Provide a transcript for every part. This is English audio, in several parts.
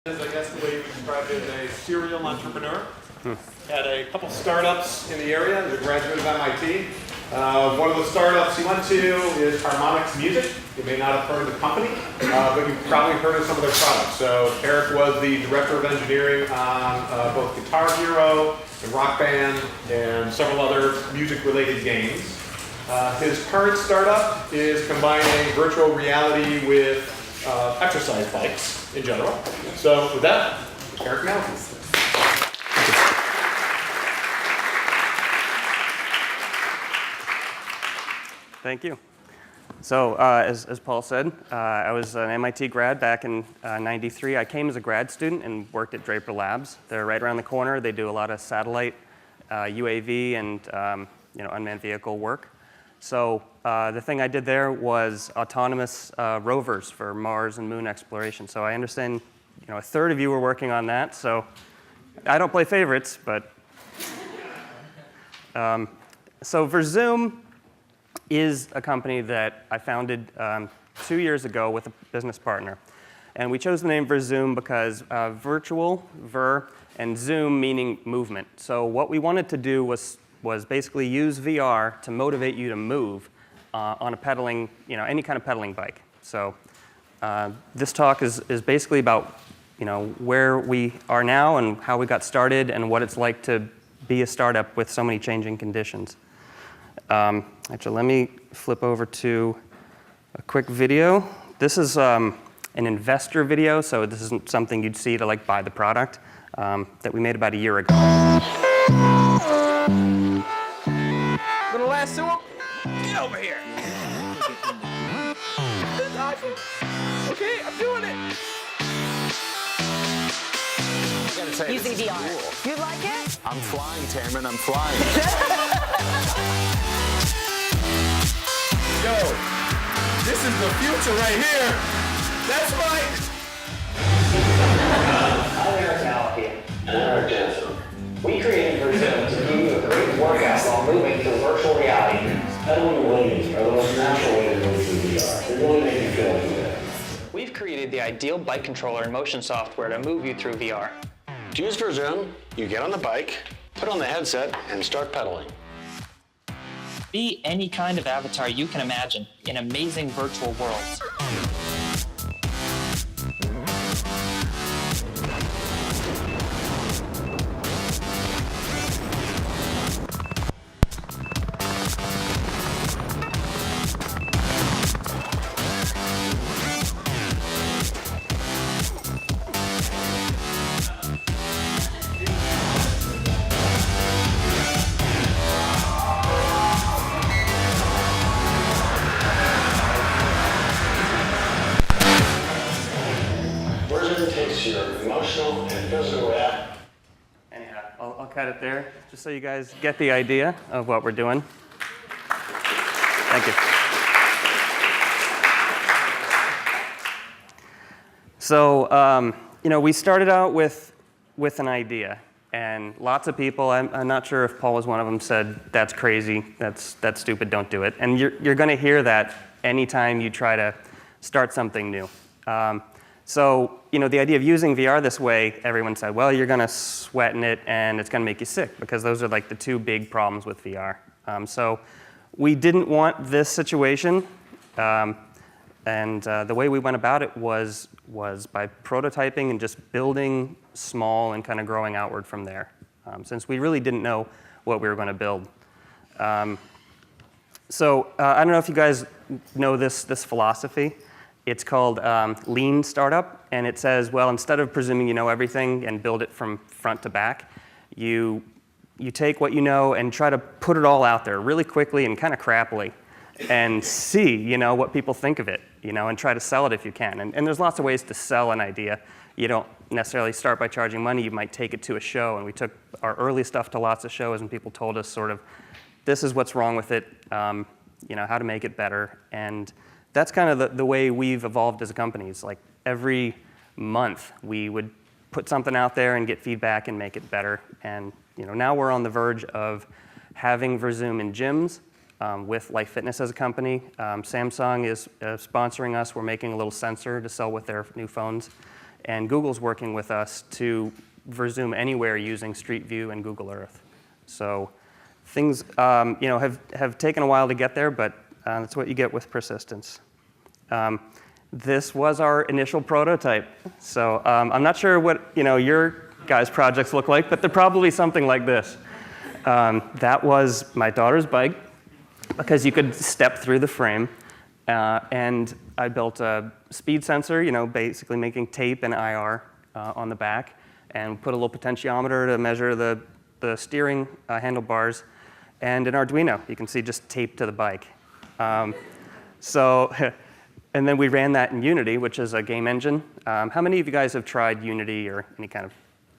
I guess the way we described it, a serial entrepreneur. Had a couple startups in the area. He's a graduate of MIT. One of the startups he went to is Harmonix Music. You may not have heard of the company, but you've probably heard of some of their products. So Eric was the director of engineering on both Guitar Hero and Rock Band and several other music-related games. His current startup is combining virtual reality with exercise bikes in general. So with that, Eric Malafeew. Thank you. So as Paul said, I was an MIT grad back in '93. I came as a grad student and worked at Draper Labs. They're right around the corner. They do a lot of satellite, UAV, and unmanned vehicle work. So the thing I did there was autonomous rovers for Mars and Moon exploration. So I understand, a third of you were working on that. So I don't play favorites, but so VirZoom is a company that I founded 2 years ago with a business partner. And we chose the name VirZoom because virtual, Vir, and Zoom meaning movement. So what we wanted to do was basically use VR to motivate you to move on a pedaling, any kind of pedaling bike. So this talk is basically about, where we are now and how we got started and what it's like to be a startup with so many changing conditions. Actually, let me flip over to a quick video. This is an investor video, so this isn't something you'd see to buy the product that we made about a year ago. Gonna lasso him? Get over here. Okay, I'm doing it. Using VR. Cool. You like it? I'm flying, Tamron, I'm flying. Yo, this is the future right here. That's right. I'm Eric Malafeew. And I'm Eric Jensen. We created VirZoom to give you a great workout while moving through virtual reality. Pedaling and winging are the most natural way to move through VR. They really make you feel good. We've created the ideal bike controller and motion software to move you through VR. To use VirZoom, you get on the bike, put on the headset, and start pedaling. Be any kind of avatar you can imagine in amazing virtual worlds. Your emotional and physical reaction. Anyhow, I'll cut it there, just so you guys get the idea of what we're doing. Thank you. So, we started out with an idea, and lots of people, I'm not sure if Paul was one of them, said, that's crazy, that's stupid, don't do it. And you're going to hear that anytime you try to start something new. So, the idea of using VR this way, everyone said, well, you're going to sweat in it and it's going to make you sick, because those are the two big problems with VR. So we didn't want this situation, and the way we went about it was by prototyping and just building small and kind of growing outward from there, since we really didn't know what we were going to build. So I don't know if you guys know this philosophy. It's called lean startup, and it says, well, instead of presuming you know everything and build it from front to back, you take what you know and try to put it all out there really quickly and kind of crappily and see, what people think of it, and try to sell it if you can. And there's lots of ways to sell an idea. You don't necessarily start by charging money. You might take it to a show, and we took our early stuff to lots of shows, and people told us sort of, this is what's wrong with it, how to make it better. And that's kind of the way we've evolved as a company. It's like every month we would put something out there and get feedback and make it better. And now we're on the verge of having VirZoom in gyms with Life Fitness as a company. Samsung is sponsoring us. We're making a little sensor to sell with their new phones. And Google's working with us to VirZoom anywhere using Street View and Google Earth. So things have taken a while to get there, but that's what you get with persistence. This was our initial prototype. So I'm not sure what your guys' projects look like, but they're probably something like this. That was my daughter's bike, because you could step through the frame. And I built a speed sensor, basically making tape and IR on the back, and put a little potentiometer to measure the steering handlebars, and an Arduino, you can see just taped to the bike. And then we ran that in Unity, which is a game engine. How many of you guys have tried Unity or any kind of?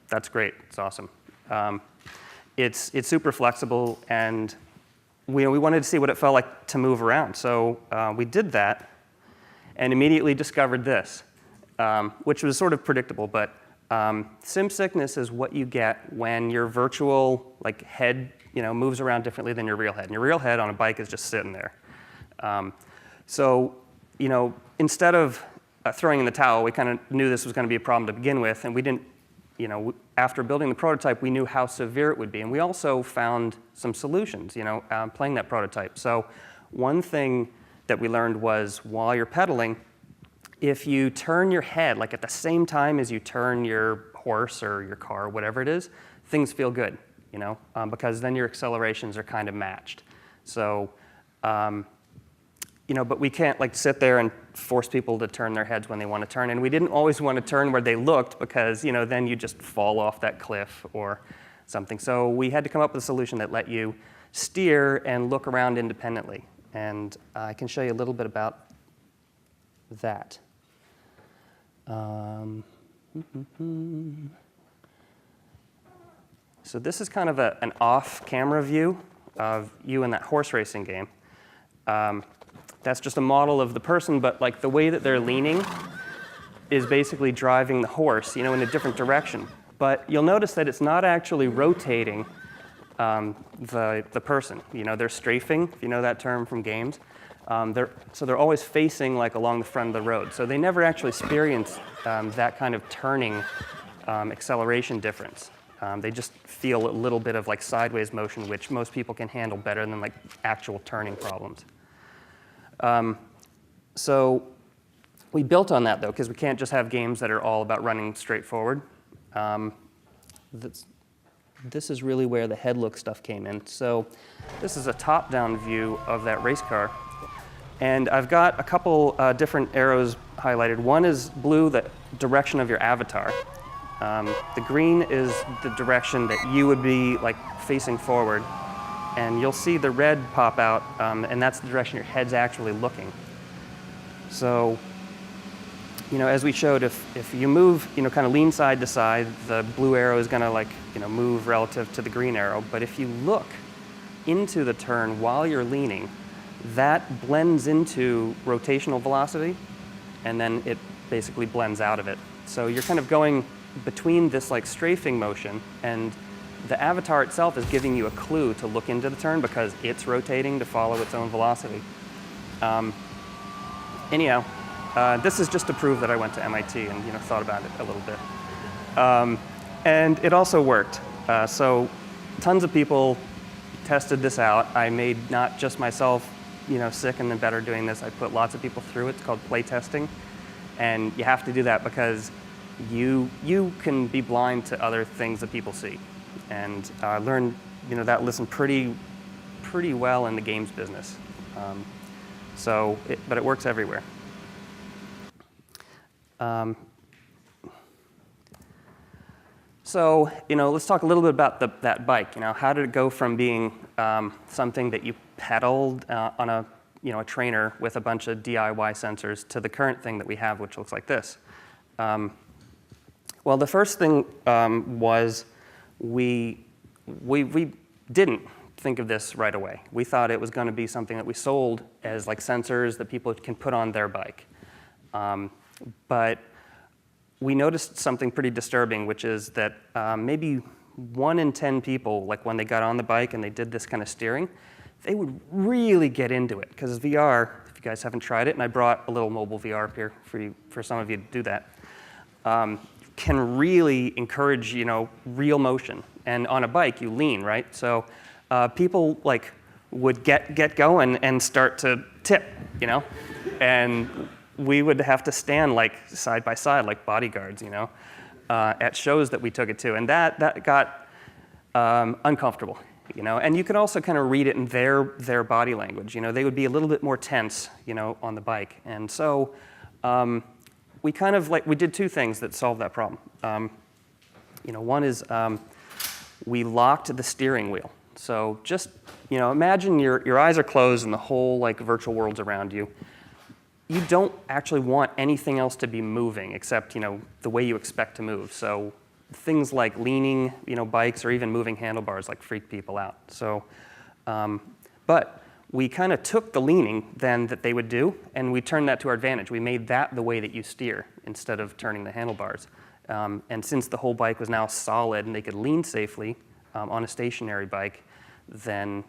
That's great. It's awesome. It's super flexible, and we wanted to see what it felt like to move around. So we did that, and immediately discovered this, which was sort of predictable. But sim sickness is what you get when your virtual head moves around differently than your real head. And your real head on a bike is just sitting there. Instead of throwing in the towel, we kind of knew this was going to be a problem to begin with, and we didn't, after building the prototype, we knew how severe it would be, and we also found some solutions, playing that prototype. So one thing that we learned was while you're pedaling, if you turn your head, at the same time as you turn your horse or your car, whatever it is, things feel good, because then your accelerations are kind of matched. So, but we can't sit there and force people to turn their heads when they want to turn. And we didn't always want to turn where they looked, because then you just fall off that cliff or something. So we had to come up with a solution that let you steer and look around independently. And I can show you a little bit about that. So this is kind of an off-camera view of you in that horse racing game. That's just a model of the person, but the way that they're leaning is basically driving the horse, in a different direction. But you'll notice that it's not actually rotating the person. They're strafing, if you know that term from games. So they're always facing along the front of the road. So they never actually experience that kind of turning acceleration difference. They just feel a little bit of sideways motion, which most people can handle better than actual turning problems. So we built on that, though, because we can't just have games that are all about running straight forward. This is really where the head look stuff came in. So this is a top-down view of that race car. And I've got a couple different arrows highlighted. One is blue, the direction of your avatar. The green is the direction that you would be facing forward. And you'll see the red pop out, and that's the direction your head's actually looking. So, as we showed, if you move, kind of lean side to side, the blue arrow is going to move relative to the green arrow. But if you look into the turn while you're leaning, that blends into rotational velocity, and then it basically blends out of it. So you're kind of going between this strafing motion, and the avatar itself is giving you a clue to look into the turn because it's rotating to follow its own velocity. Anyhow, this is just to prove that I went to MIT and thought about it a little bit. And it also worked. So tons of people tested this out. I made not just myself sick and then better doing this. I put lots of people through it. It's called play testing. And you have to do that because you can be blind to other things that people see. And I learned that lesson pretty well in the games business. But it works everywhere. Let's talk a little bit about that bike. How did it go from being something that you pedaled on a trainer with a bunch of DIY sensors to the current thing that we have, which looks like this? Well, the first thing was we didn't think of this right away. We thought it was going to be something that we sold as sensors that people can put on their bike. But we noticed something pretty disturbing, which is that maybe 1 in 10 people, when they got on the bike and they did this kind of steering, they would really get into it. Because VR, if you guys haven't tried it, and I brought a little mobile VR up here for some of you to do that. can really encourage, real motion. And on a bike, you lean, right? So people would get going and start to tip, and we would have to stand side by side like bodyguards, at shows that we took it to, and that got uncomfortable, And you could also kind of read it in their body language, They would be a little bit more tense, on the bike, and so we kind of we did two things that solved that problem. One is we locked the steering wheel. So just imagine your eyes are closed and the whole virtual world's around you. You don't actually want anything else to be moving except the way you expect to move. So things like leaning bikes or even moving handlebars freak people out. So, but we kind of took the leaning then that they would do and we turned that to our advantage. We made that the way that you steer instead of turning the handlebars. And since the whole bike was now solid and they could lean safely on a stationary bike, then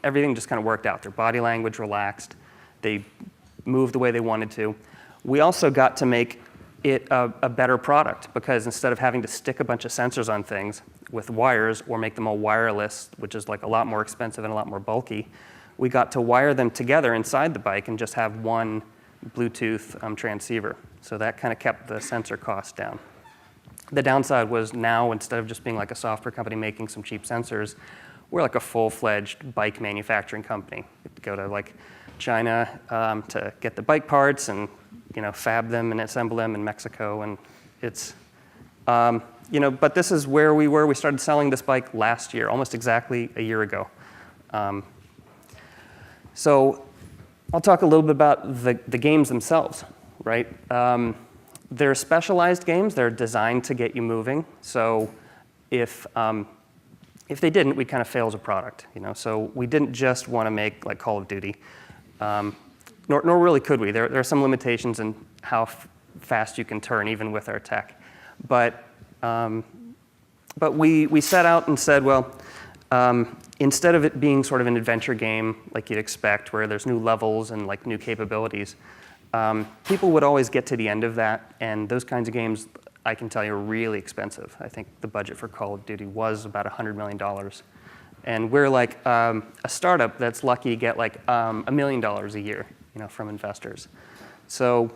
everything just kind of worked out. Their body language relaxed. They moved the way they wanted to. We also got to make it a better product because instead of having to stick a bunch of sensors on things with wires or make them all wireless, which is a lot more expensive and a lot more bulky, we got to wire them together inside the bike and just have one Bluetooth transceiver. So that kind of kept the sensor costs down. The downside was now, instead of just being a software company making some cheap sensors, we're a full-fledged bike manufacturing company. We go to China to get the bike parts and fab them and assemble them in Mexico, and it's but this is where we were. We started selling this bike last year, almost exactly a year ago. So I'll talk a little bit about the games themselves, right? They're specialized games. They're designed to get you moving. So if they didn't, we'd kind of fail as a product, So we didn't just want to make Call of Duty, nor really could we. There are some limitations in how fast you can turn, even with our tech. But we set out and said, well, instead of it being sort of an adventure game like you'd expect, where there's new levels and new capabilities, people would always get to the end of that, and those kinds of games, I can tell you, are really expensive. I think the budget for Call of Duty was about $100 million. And we're a startup that's lucky to get $1 million a year, from investors. So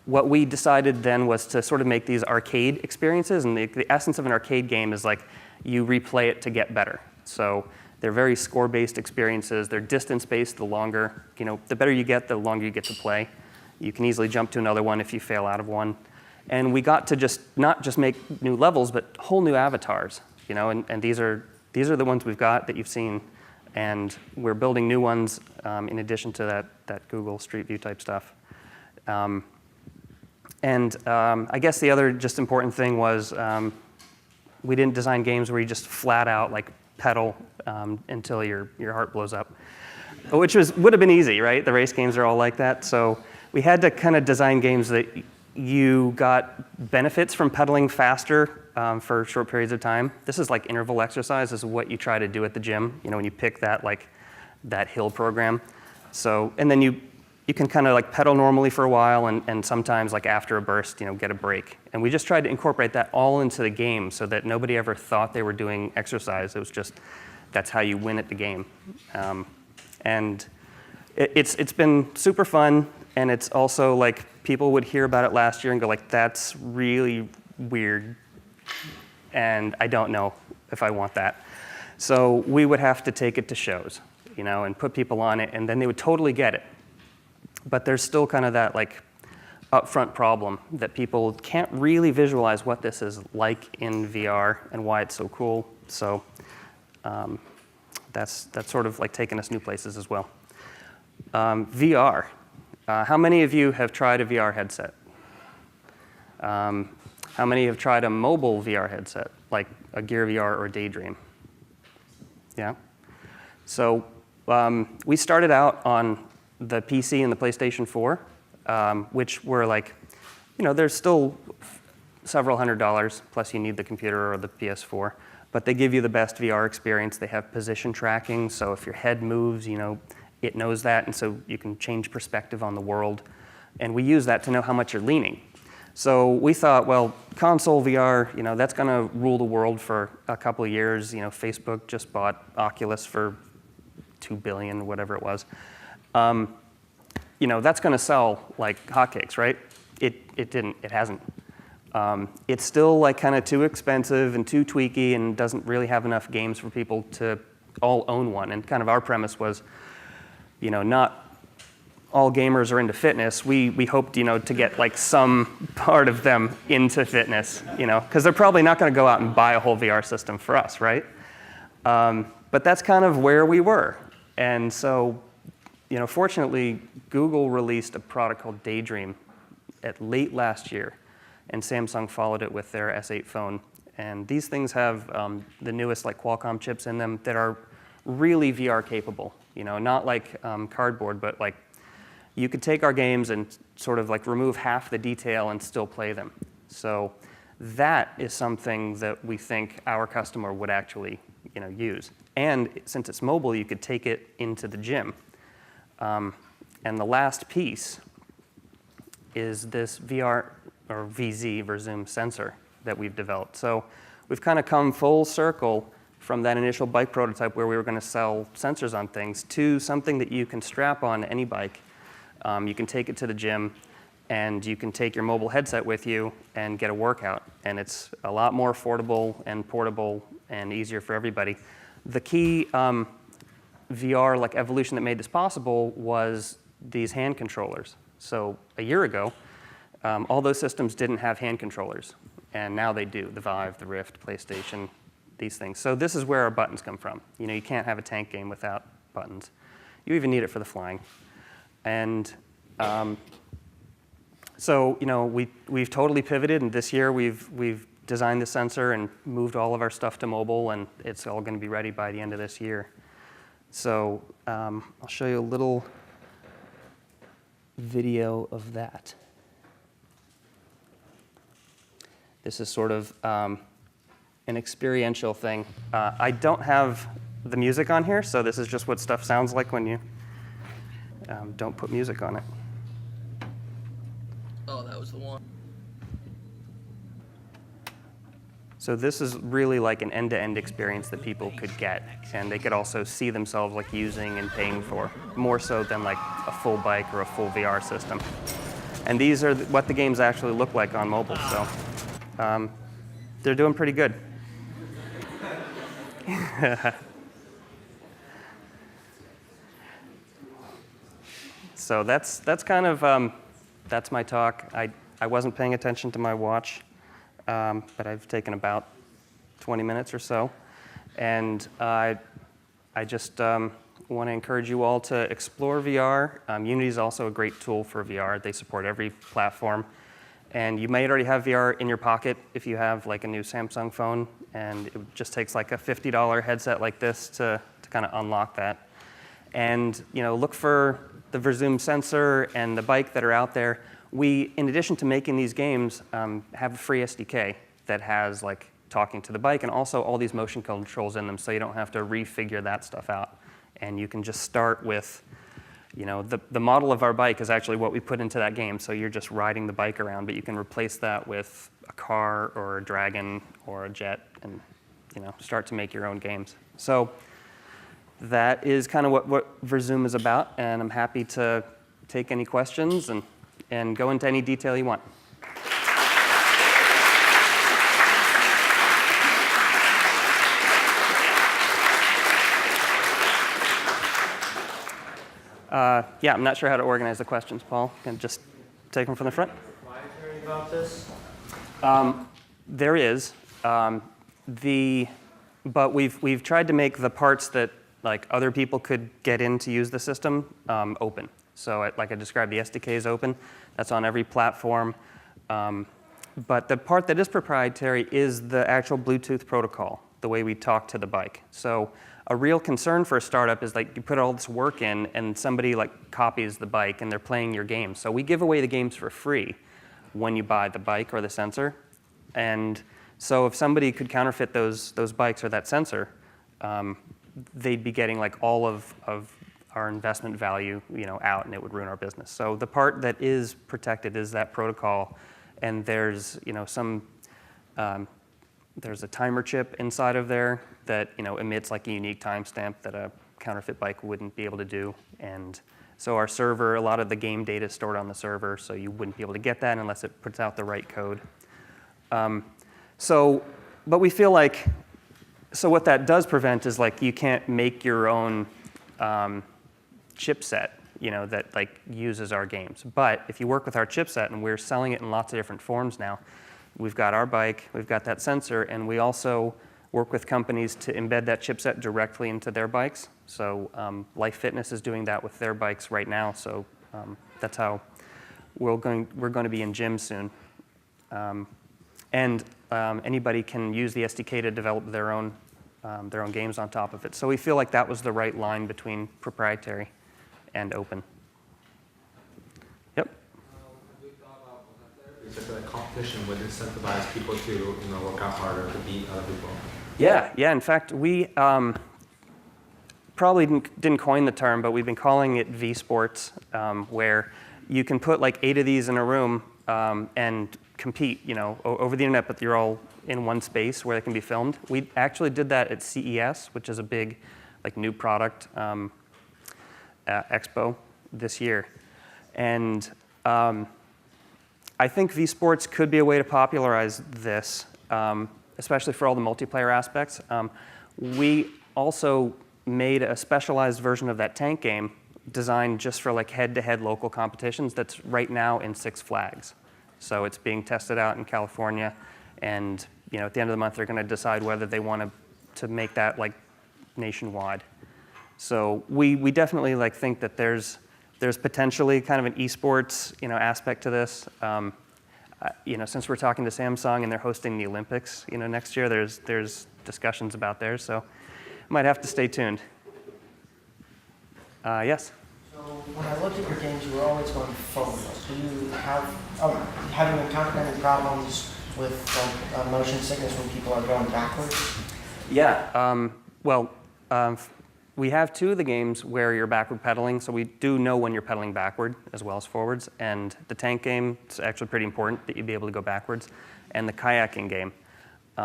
what we decided then was to sort of make these arcade experiences, and the essence of an arcade game is you replay it to get better. So they're very score-based experiences. They're distance-based. The longer, the better you get, the longer you get to play. You can easily jump to another one if you fail out of one. And we got to not just make new levels, but whole new avatars, and these are the ones we've got that you've seen, and we're building new ones in addition to that Google Street View type stuff. I guess the other just important thing was we didn't design games where you just flat out pedal until your heart blows up, which would have been easy, right? The race games are all like that. So we had to kind of design games that you got benefits from pedaling faster for short periods of time. This is interval exercise. This is what you try to do at the gym, when you pick that hill program. So, and then you can kind of pedal normally for a while and sometimes after a burst, get a break. And we just tried to incorporate that all into the game so that nobody ever thought they were doing exercise. It was just, that's how you win at the game. And it's been super fun, and it's also people would hear about it last year and go that's really weird, and I don't know if I want that. So we would have to take it to shows, and put people on it, and then they would totally get it. But there's still kind of that upfront problem that people can't really visualize what this is like in VR and why it's so cool. So that's sort of taking us new places as well. VR. How many of you have tried a VR headset? How many have tried a mobile VR headset, like a Gear VR or Daydream? Yeah? So we started out on the PC and the PlayStation 4, which were there's still several $100s, plus you need the computer or the PS4, but they give you the best VR experience. They have position tracking, so if your head moves, it knows that, and so you can change perspective on the world. And we use that to know how much you're leaning. So we thought, well, console VR, that's going to rule the world for a couple of years. Facebook just bought Oculus for $2 billion, whatever it was. That's going to sell like hotcakes, right? It didn't. It hasn't. It's still like kind of too expensive and too tweaky and doesn't really have enough games for people to all own one. And kind of our premise was, not all gamers are into fitness. We hoped, to get like some part of them into fitness, because they're probably not going to go out and buy a whole VR system for us, right? But that's kind of where we were. And so, fortunately, Google released a product called Daydream at late last year, and Samsung followed it with their S8 phone. And these things have the newest like Qualcomm chips in them that are really VR capable. Not like cardboard, but like you could take our games and sort of like remove half the detail and still play them. So that is something that we think our customer would actually use. And since it's mobile, you could take it into the gym. And the last piece is this VRVZ sensor that we've developed. So we've kind of come full circle from that initial bike prototype where we were going to sell sensors on things to something that you can strap on any bike. You can take it to the gym, and you can take your mobile headset with you and get a workout. And it's a lot more affordable and portable and easier for everybody. The key VR like evolution that made this possible was these hand controllers. So a year ago, all those systems didn't have hand controllers, and now they do. The Vive, the Rift, PlayStation, these things. So this is where our buttons come from. You can't have a tank game without buttons. You even need it for the flying. And so we've totally pivoted, and this year we've designed the sensor and moved all of our stuff to mobile, and it's all going to be ready by the end of this year. So I'll show you a little video of that. This is sort of an experiential thing. I don't have the music on here, so this is just what stuff sounds like when you don't put music on it. Oh, that was the one. So this is really like an end-to-end experience that people could get, and they could also see themselves like using and paying for, more so than like a full bike or a full VR system. And these are what the games actually look like on mobile, so they're doing pretty good. So that's kind of that's my talk. I wasn't paying attention to my watch, but I've taken about 20 minutes or so, and I just want to encourage you all to explore VR. Unity is also a great tool for VR. They support every platform, and you might already have VR in your pocket if you have like a new Samsung phone, and it just takes like a $50 headset like this to kind of unlock that. And look for the VirZoom sensor and the bike that are out there. We, in addition to making these games, have a free SDK that has like talking to the bike and also all these motion controls in them, so you don't have to refigure that stuff out. And you can just start with, the model of our bike is actually what we put into that game, so you're just riding the bike around, but you can replace that with a car or a dragon or a jet and start to make your own games. So that is kind of what VirZoom is about, and I'm happy to take any questions and go into any detail you want. Yeah, I'm not sure how to organize the questions, Paul. Can just take them from the front? Proprietary about this? There is. But we've tried to make the parts that like other people could get in to use the system open. So like I described, the SDK is open. That's on every platform. But the part that is proprietary is the actual Bluetooth protocol, the way we talk to the bike. So a real concern for a startup is like you put all this work in and somebody like copies the bike and they're playing your game. So we give away the games for free when you buy the bike or the sensor. And so if somebody could counterfeit those bikes or that sensor, they'd be getting like all of our investment value out, and it would ruin our business. So the part that is protected is that protocol, and there's there's a timer chip inside of there that emits like a unique timestamp that a counterfeit bike wouldn't be able to do. And so our server, a lot of the game data is stored on the server, so you wouldn't be able to get that unless it puts out the right code. But we feel like, so what that does prevent is like you can't make your own chipset, that like uses our games. But if you work with our chipset, and we're selling it in lots of different forms now, we've got our bike, we've got that sensor, and we also work with companies to embed that chipset directly into their bikes. So Life Fitness is doing that with their bikes right now. So that's how we're going to be in gyms soon. And anybody can use the SDK to develop their own games on top of it. So we feel like that was the right line between proprietary and open. Yep. We thought about is that the competition would incentivize people to work out harder to beat other people. Yeah. In fact, we probably didn't coin the term, but we've been calling it VSports, where you can put like 8 of these in a room and compete, over the internet, but you're all in one space where they can be filmed. We actually did that at CES, which is a big, like, new product expo this year, and I think VSports could be a way to popularize this, especially for all the multiplayer aspects. We also made a specialized version of that tank game designed just for like head-to-head local competitions that's right now in Six Flags. So it's being tested out in California, and at the end of the month they're going to decide whether they want to make that like nationwide. So we definitely like think that there's potentially kind of an esports aspect to this. Since we're talking to Samsung and they're hosting the Olympics next year, there's discussions about there. So might have to stay tuned. Yes. So when I looked at your games, you were always going forward. Do you have you encountered any problems with motion sickness when people are going backwards? Yeah. We have 2 of the games where you're backward pedaling, so we do know when you're pedaling backward as well as forwards. And the tank game, it's actually pretty important that you be able to go backwards. And the kayaking game.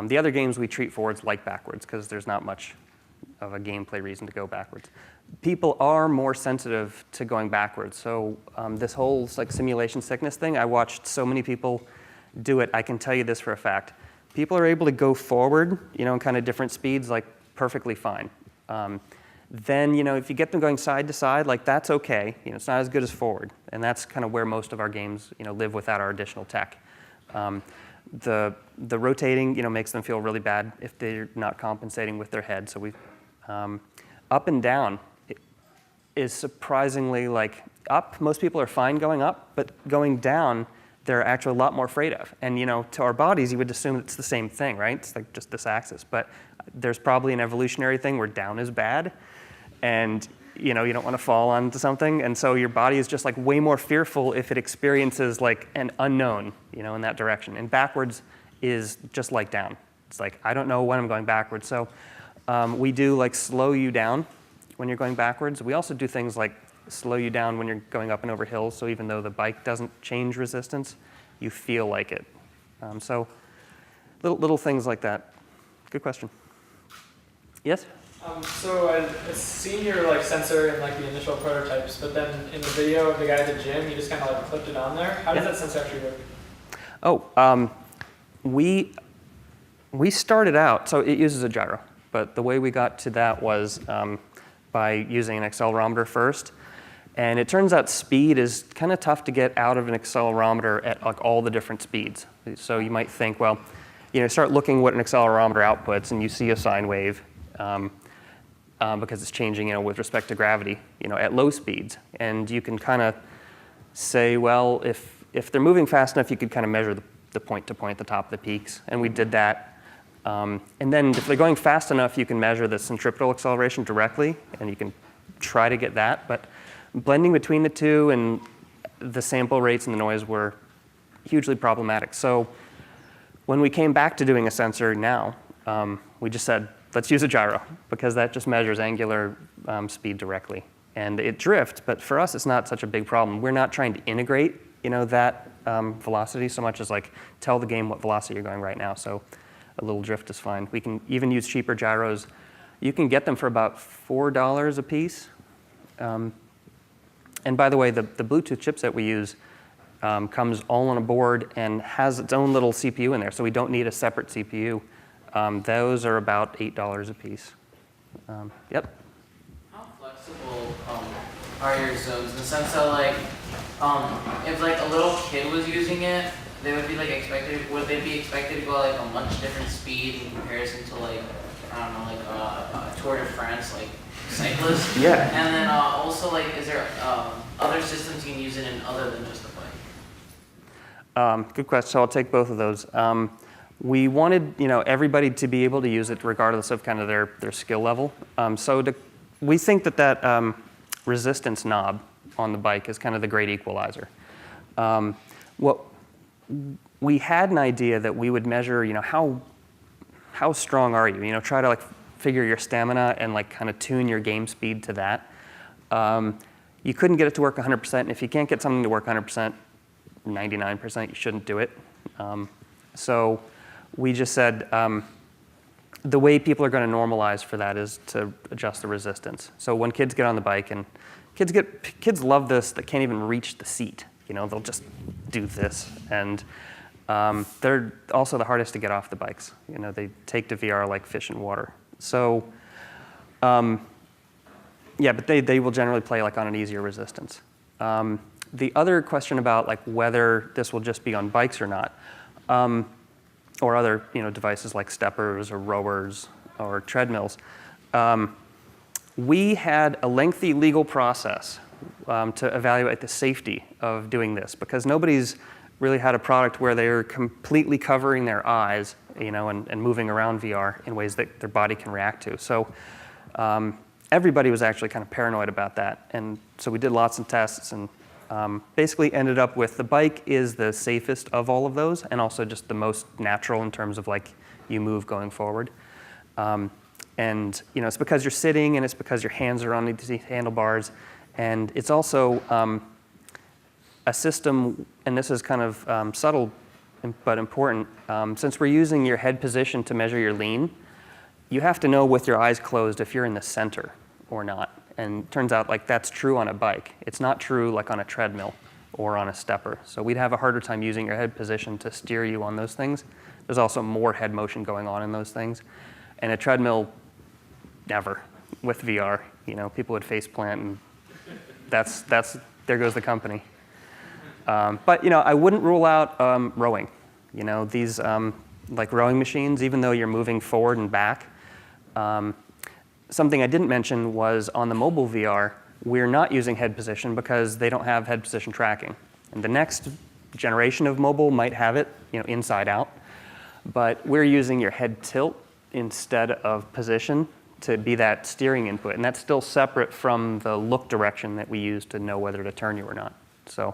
The other games we treat forwards like backwards because there's not much of a gameplay reason to go backwards. People are more sensitive to going backwards. So this whole like simulation sickness thing, I watched so many people do it. I can tell you this for a fact. People are able to go forward, in kind of different speeds, like perfectly fine. Then, if you get them going side to side, like that's okay. It's not as good as forward. And that's kind of where most of our games, live without our additional tech. The rotating, makes them feel really bad if they're not compensating with their head. So we, up and down is surprisingly like up. Most people are fine going up, but going down, they're actually a lot more afraid of. And to our bodies, you would assume it's the same thing, right? It's like just this axis. But there's probably an evolutionary thing where down is bad, and you don't want to fall onto something. And so your body is just like way more fearful if it experiences like an unknown, in that direction. And backwards is just like down. It's like, I don't know when I'm going backwards. So we do like slow you down when you're going backwards. We also do things like slow you down when you're going up and over hills. So even though the bike doesn't change resistance, you feel like it. So little things like that. Good question. Yes? So I've seen your sensor in the initial prototypes, but then in the video of the guy at the gym, you just kind of clipped it on there. How does that sensor actually work? Oh, we started out, so it uses a gyro, but the way we got to that was by using an accelerometer first. And it turns out speed is kind of tough to get out of an accelerometer at all the different speeds. So you might think, well, start looking what an accelerometer outputs, and you see a sine wave. Because it's changing, with respect to gravity, at low speeds. And you can kind of say, well, if they're moving fast enough, you could kind of measure the point to point at the top of the peaks. And we did that. And then if they're going fast enough, you can measure the centripetal acceleration directly, and you can try to get that. But blending between the two and the sample rates and the noise were hugely problematic. So when we came back to doing a sensor now, we just said, let's use a gyro, because that just measures angular speed directly. And it drifts, but for us, it's not such a big problem. We're not trying to integrate, that velocity so much as like tell the game what velocity you're going right now. So a little drift is fine. We can even use cheaper gyros. You can get them for about $4 a piece. And by the way, the Bluetooth chipset we use comes all on a board and has its own little CPU in there, so we don't need a separate CPU. Those are about $8 a piece. Yep. How flexible are your zooms in the sense that like, if like a little kid was using it, they would be like would they be expected to go like a much different speed in comparison to like, I don't know, like a Tour de France, like cyclist? Yeah. And then also like, is there other systems you can use it in other than just the bike? Good question. So I'll take both of those. We wanted, everybody to be able to use it regardless of kind of their skill level. We think that resistance knob on the bike is kind of the great equalizer. We had an idea that we would measure, how strong are you? Try to like figure your stamina and like kind of tune your game speed to that. You couldn't get it to work 100%, and if you can't get something to work 100%, 99%, you shouldn't do it. So we just said the way people are going to normalize for that is to adjust the resistance. So when kids get on the bike, and kids love this that can't even reach the seat. They'll just do this, and they're also the hardest to get off the bikes. They take to VR like fish in water. So yeah, but they will generally play like on an easier resistance. The other question about like whether this will just be on bikes or not, or other devices like steppers or rowers or treadmills, we had a lengthy legal process to evaluate the safety of doing this, because nobody's really had a product where they're completely covering their eyes, and moving around VR in ways that their body can react to. So everybody was actually kind of paranoid about that, and so we did lots of tests and basically ended up with the bike is the safest of all of those, and also just the most natural in terms of like you move going forward. And it's because you're sitting, and it's because your hands are on these handlebars, and it's also a system, and this is kind of subtle but important. Since we're using your head position to measure your lean, you have to know with your eyes closed if you're in the center or not. And it turns out like that's true on a bike. It's not true like on a treadmill or on a stepper. So we'd have a harder time using your head position to steer you on those things. There's also more head motion going on in those things. And a treadmill, never. With VR, people would face plant, and that's there goes the company. But I wouldn't rule out rowing. These like rowing machines, even though you're moving forward and back. Something I didn't mention was on the mobile VR, we're not using head position because they don't have head position tracking. And the next generation of mobile might have it, inside out. But we're using your head tilt instead of position to be that steering input. And that's still separate from the look direction that we use to know whether to turn you or not. So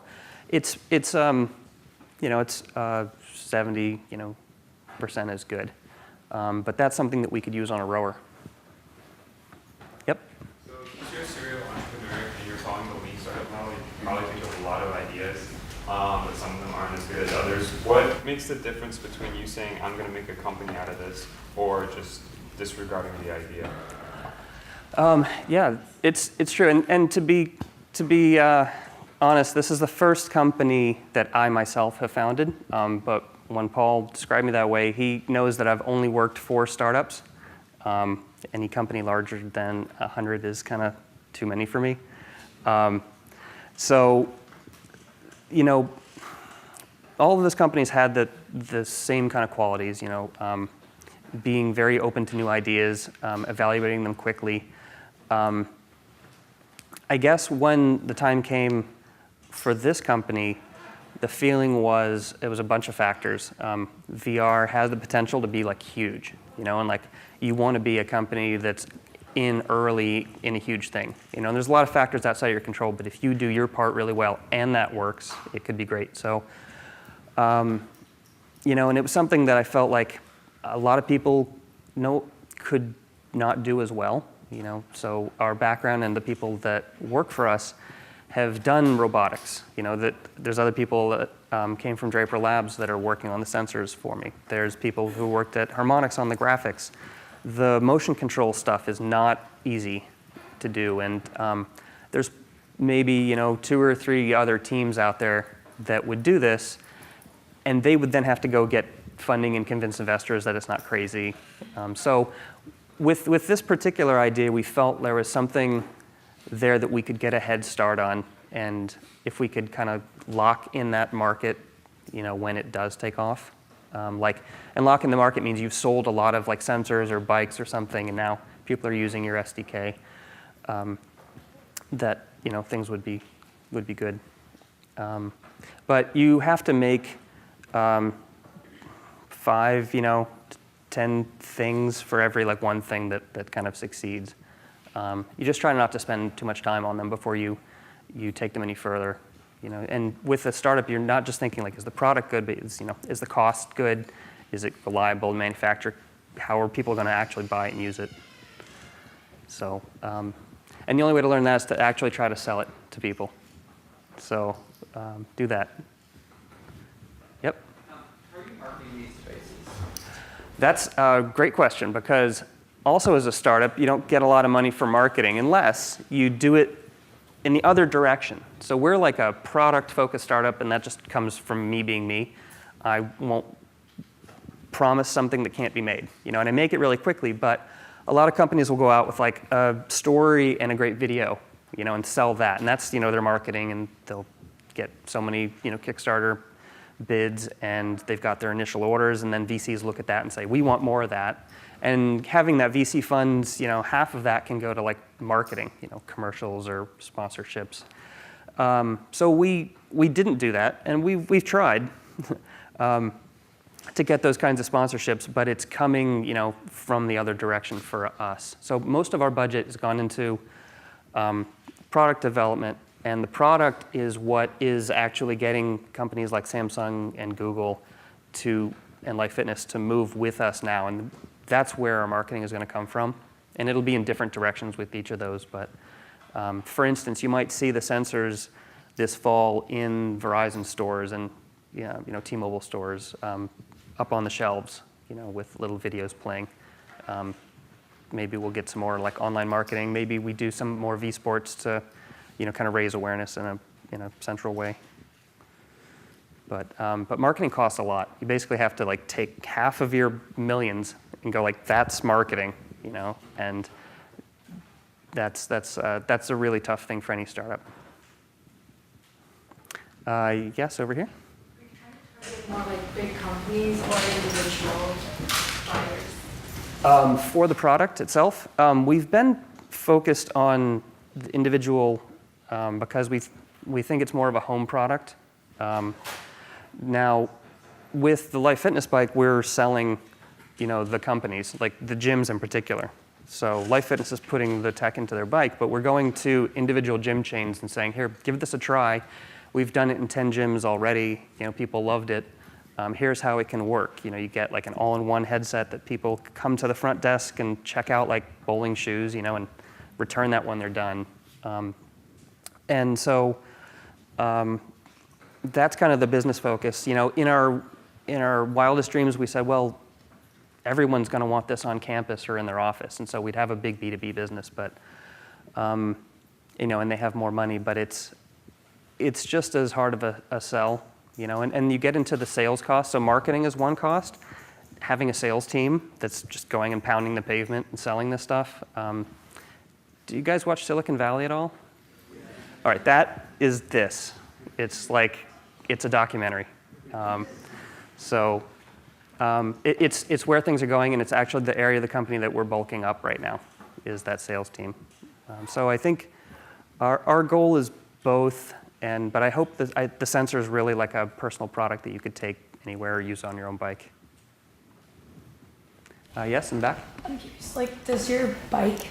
it's 70, percent is good. But that's something that we could use on a rower. Yep. So if you're a serial entrepreneur and you're following the lean startup model, you probably think of a lot of ideas, but some of them aren't as good as others. What makes the difference between you saying, I'm going to make a company out of this, or just disregarding the idea? Yeah, it's true. And to be honest, this is the first company that I myself have founded. But when Paul described me that way, he knows that I've only worked for startups. Any company larger than 100 is kind of too many for me. So, all of those companies had the same kind of qualities, being very open to new ideas, evaluating them quickly. I guess when the time came for this company, the feeling was it was a bunch of factors. VR has the potential to be like huge, and like you want to be a company that's in early in a huge thing. And there's a lot of factors outside of your control, but if you do your part really well and that works, it could be great. So, and it was something that I felt like a lot of people could not do as well. So our background and the people that work for us have done robotics. That there's other people that came from Draper Labs that are working on the sensors for me. There's people who worked at Harmonix on the graphics. The motion control stuff is not easy to do, and there's maybe 2 or 3 other teams out there that would do this, and they would then have to go get funding and convince investors that it's not crazy. So with this particular idea, we felt there was something there that we could get a head start on, and if we could kind of lock in that market, when it does take off. And lock in the market means you've sold a lot of sensors or bikes or something, and now people are using your SDK. That things would be good. But you have to make 5, 10 things for every one thing that kind of succeeds. You just try not to spend too much time on them before you take them any further. And with a startup, you're not just thinking is the product good, but is the cost good? Is it reliable to manufacture? How are people going to actually buy it and use it? So, and the only way to learn that is to actually try to sell it to people. So do that. Yep. How are you marketing these spaces? That's a great question, because also as a startup, you don't get a lot of money for marketing unless you do it in the other direction. So we're like a product-focused startup, and that just comes from me being me. I won't promise something that can't be made, and I make it really quickly, but a lot of companies will go out with a story and a great video, and sell that, and that's, their marketing, and they'll get so many, Kickstarter bids, and they've got their initial orders, and then VCs look at that and say, we want more of that. And having that VC funds, half of that can go to marketing, commercials or sponsorships. So we didn't do that, and we've tried to get those kinds of sponsorships, but it's coming, from the other direction for us. So most of our budget has gone into product development, and the product is what is actually getting companies like Samsung and Google and Life Fitness to move with us now, and that's where our marketing is going to come from. And it'll be in different directions with each of those, but for instance, you might see the sensors this fall in Verizon stores and T-Mobile stores up on the shelves, with little videos playing. Maybe we'll get some more online marketing. Maybe we do some more VSports to, kind of raise awareness in a central way. But marketing costs a lot. You basically have to take half of your millions and go that's marketing, and that's a really tough thing for any startup. Yes, over here. More big companies or individual buyers? For the product itself, we've been focused on the individual because we think it's more of a home product. Now, with the Life Fitness bike, we're selling, the companies, the gyms in particular. So Life Fitness is putting the tech into their bike, but we're going to individual gym chains and saying, here, give this a try. We've done it in 10 gyms already. People loved it. Here's how it can work. You get an all-in-one headset that people come to the front desk and check out bowling shoes, and return that when they're done. And so that's kind of the business focus. In our wildest dreams, we said, well, everyone's going to want this on campus or in their office, and so we'd have a big B2B business, but and they have more money, but it's just as hard of a sell, and you get into the sales cost. So marketing is one cost. Having a sales team that's just going and pounding the pavement and selling this stuff. Do you guys watch Silicon Valley at all? All right, that is this. It's it's a documentary. It's where things are going, and it's actually the area of the company that we're bulking up right now, is that sales team. So I think our goal is both, but I hope that the sensor is really like a personal product that you could take anywhere or use on your own bike. Yes, in the back? I'm curious, does your bike,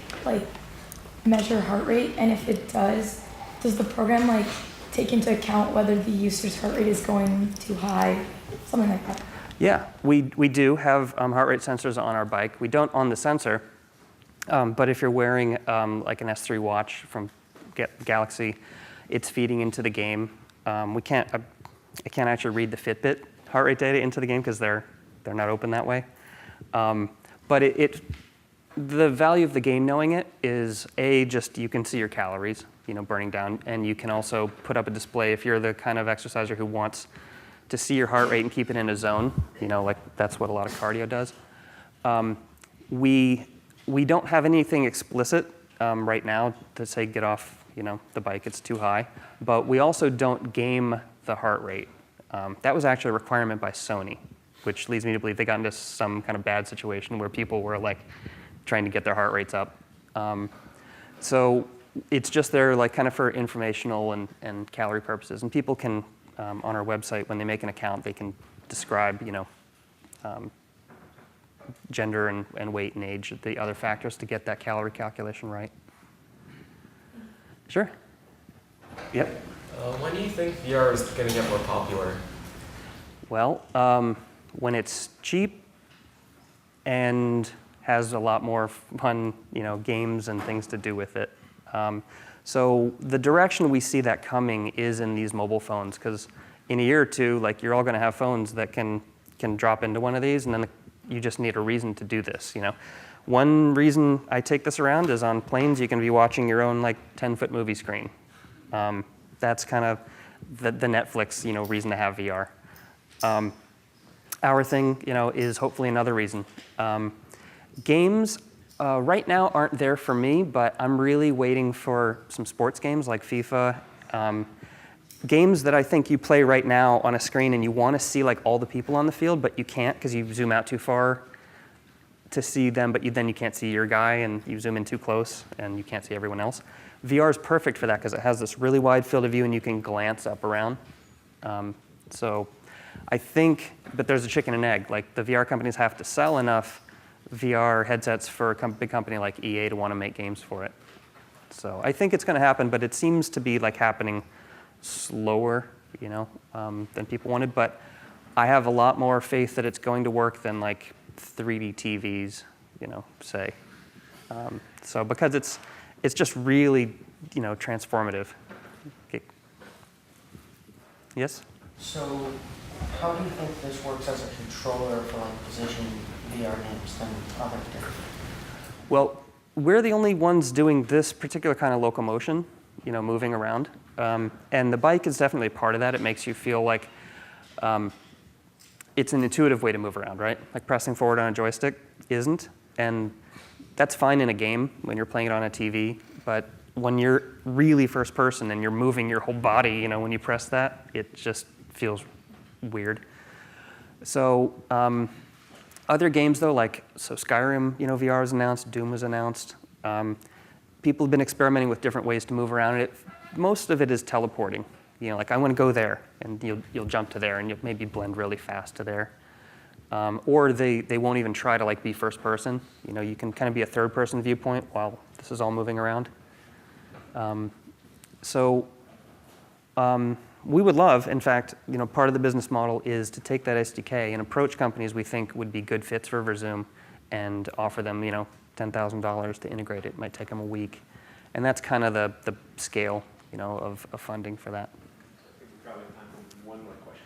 measure heart rate? And if it does the program, take into account whether the user's heart rate is going too high, something like that? Yeah, we do have heart rate sensors on our bike. We don't on the sensor, but if you're wearing an S3 watch from Galaxy, it's feeding into the game. I can't actually read the Fitbit heart rate data into the game because they're not open that way. But the value of the game knowing it is just you can see your calories, burning down, and you can also put up a display if you're the kind of exerciser who wants to see your heart rate and keep it in a zone. Like that's what a lot of cardio does. We don't have anything explicit right now to say get off, the bike, it's too high. But we also don't game the heart rate. That was actually a requirement by Sony, which leads me to believe they got into some kind of bad situation where people were like trying to get their heart rates up. So it's just there like kind of for informational and calorie purposes. And people can, on our website, when they make an account, they can describe, gender and weight and age, the other factors to get that calorie calculation right. Sure. Yep. When do you think VR is going to get more popular? Well, when it's cheap and has a lot more fun, games and things to do with it. So the direction we see that coming is in these mobile phones, because in a year or two, like you're all going to have phones that can drop into one of these, and then you just need a reason to do this. One reason I take this around is on planes you can be watching your own like 10-foot movie screen. That's kind of the Netflix reason to have VR. Our thing is hopefully another reason. Games right now aren't there for me, but I'm really waiting for some sports games like FIFA. Games that I think you play right now on a screen and you want to see like all the people on the field, but you can't because you zoom out too far to see them, but then you can't see your guy, and you zoom in too close and you can't see everyone else. VR is perfect for that because it has this really wide field of view and you can glance up around. So I think, but there's a chicken and egg. Like the VR companies have to sell enough VR headsets for a big company like EA to want to make games for it. So I think it's going to happen, but it seems to be like happening slower, than people wanted. But I have a lot more faith that it's going to work than like 3D TVs, say. So because it's just really, transformative. Okay. Yes? So how do you think this works as a controller for like positioning VR games than others do? Well, we're the only ones doing this particular kind of locomotion, moving around. And the bike is definitely part of that. It makes you feel like it's an intuitive way to move around, right? Like pressing forward on a joystick isn't. And that's fine in a game when you're playing it on a TV. But when you're really first person and you're moving your whole body, when you press that, it just feels weird. So other games though, so Skyrim, VR was announced, Doom was announced. People have been experimenting with different ways to move around it. Most of it is teleporting. Like I want to go there, and you'll jump to there, and you'll maybe blend really fast to there. Or they won't even try to be first person. You can kind of be a third person viewpoint while this is all moving around. We would love, in fact, part of the business model is to take that SDK and approach companies we think would be good fits for VirZoom and offer them, $10,000 to integrate it. It might take them a week. And that's kind of the scale, of funding for that. I think we probably have time for one more question.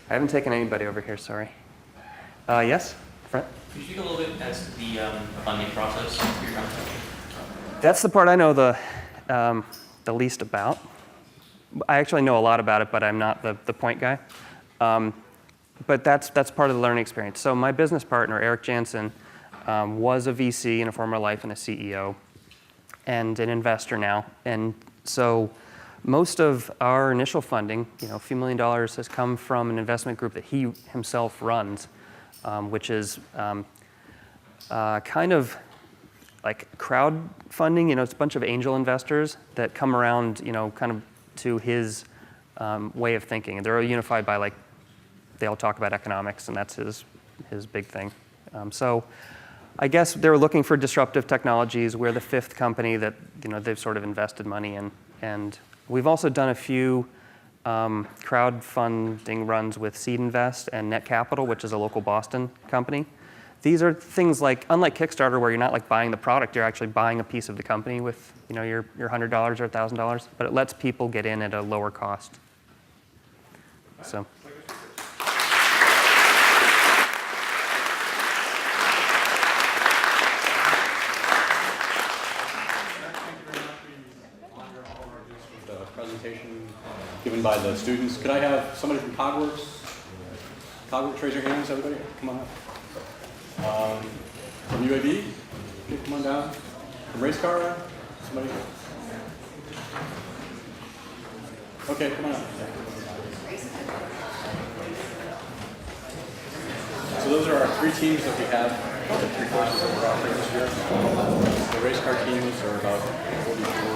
I haven't taken anybody over here, sorry. Yes, Brent? Could you speak a little bit as to the funding process for your company? That's the part I know the least about. I actually know a lot about it, but I'm not the point guy. But that's part of the learning experience. So my business partner, Eric Jansen, was a VC in a former life and a CEO, and an investor now. And so most of our initial funding, a few $1 million, has come from an investment group that he himself runs, which is kind of like crowdfunding. It's a bunch of angel investors that come around, kind of to his way of thinking. And they're all unified by they all talk about economics, and that's his big thing. So I guess they were looking for disruptive technologies. We're the fifth company that they've sort of invested money in. And we've also done a few crowdfunding runs with Seed Invest and Net Capital, which is a local Boston company These are things like, unlike Kickstarter where you're not like buying the product, you're actually buying a piece of the company with your $100 or $1,000, but it lets people get in at a lower cost. So. The presentation given by the students. Could I have somebody from Cogworks? Cogworks, raise your hands, everybody. Come on up. From UAV? Okay, come on down. From Race Car? Somebody? Okay, come on up. So those are our 3 teams that we have, the 3 courses that we're offering this year. The race car teams are about 44.